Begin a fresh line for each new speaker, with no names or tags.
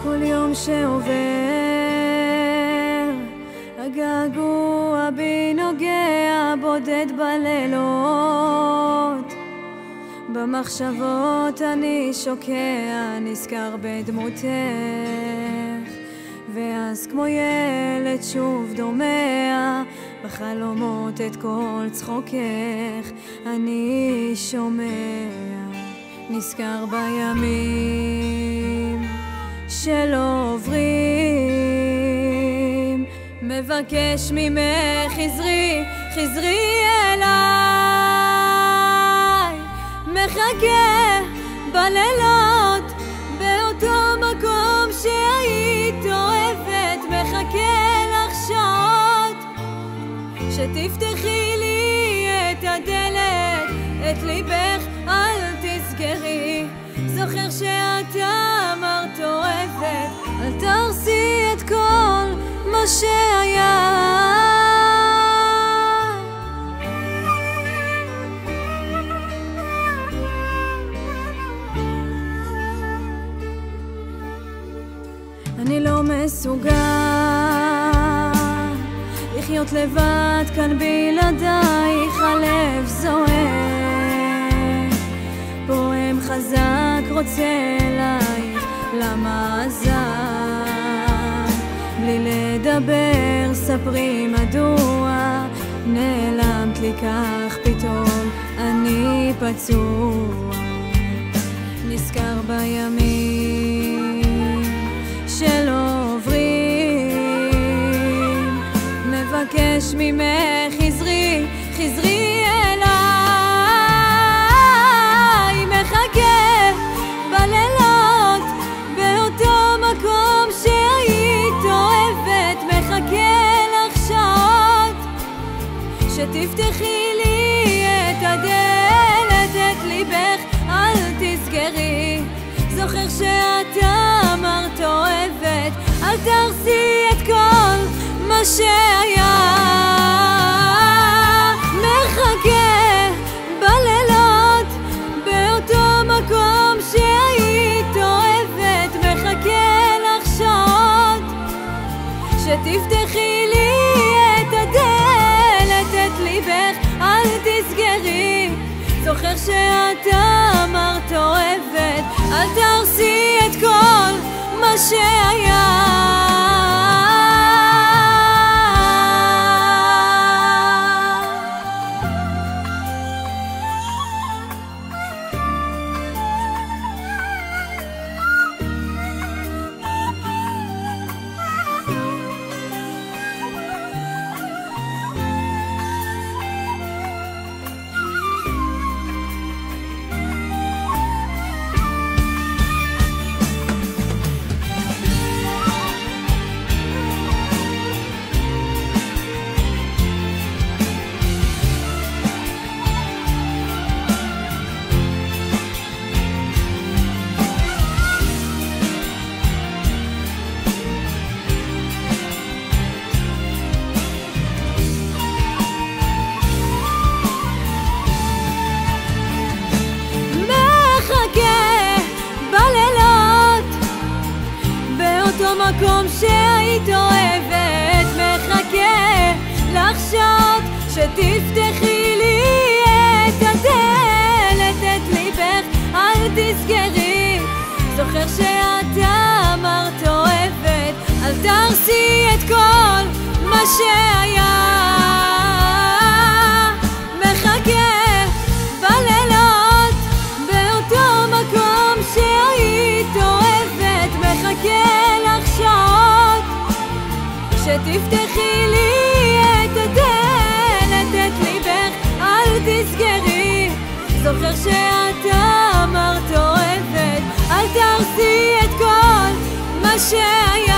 כל יום שעובר הגעגוע בי נוגע בודד בלילות, במחשבות אני שוקע נזכר בדמותך, ואז כמו ילד שוב דומע בחלומות את כל צחוקך אני שומע, נזכר בימים שלא עוברים, מבקש ממך חזרי, חזרי אליי, מחכה בלילות באותו מקום שהיית אוהבת, מחכה לך שעות שתפתחי לי את הדלת, את ליבך אל תסגרי, זוכר שאת אמרת אוהבת, אל תרסי את כל מה שהיה. אני לא מסוגל לחיות לבד כאן בלעדייך, הלב זועק, פועם חזק רוצה אלייך, למה עזב? בלי לדבר ספרי מדוע נעלמת לי כך פתאום, אני פצוע, נזכר בימים שלא עוברים, מבקש ממך חזרי, חזרי אליי, מחכה בלילות באותו מקום שהיית אוהבת, מחכה לך שעות שתפתחי לי את הדלת, את ליבך אל תסגרי, זוכר שאת אמרת אוהבת, אל תרסי את כל מה שהיה. מחכה בלילות באותו מקום שהיית אוהבת, מחכה לך שעות שתפתחי לי את הדלת, את ליבך אל תסגרי, זוכר שאת אמרת אוהבת, אל תרסי את כל מה שהיה. מקום שהיית אוהבת, מחכה לך שעות שתפתחי לי את הדלת, את ליבך אל תסגרי, זוכר שאת אמרת אוהבת, אל תרסי את כל מה שהיה. מחכה בלילות באותו מקום שהיית אוהבת, מחכה שעות שתפתחי לי את הדלת, את ליבך אל תסגרי, זוכר שאת אמרת אוהבת, אל תרסי את כל מה שהיה.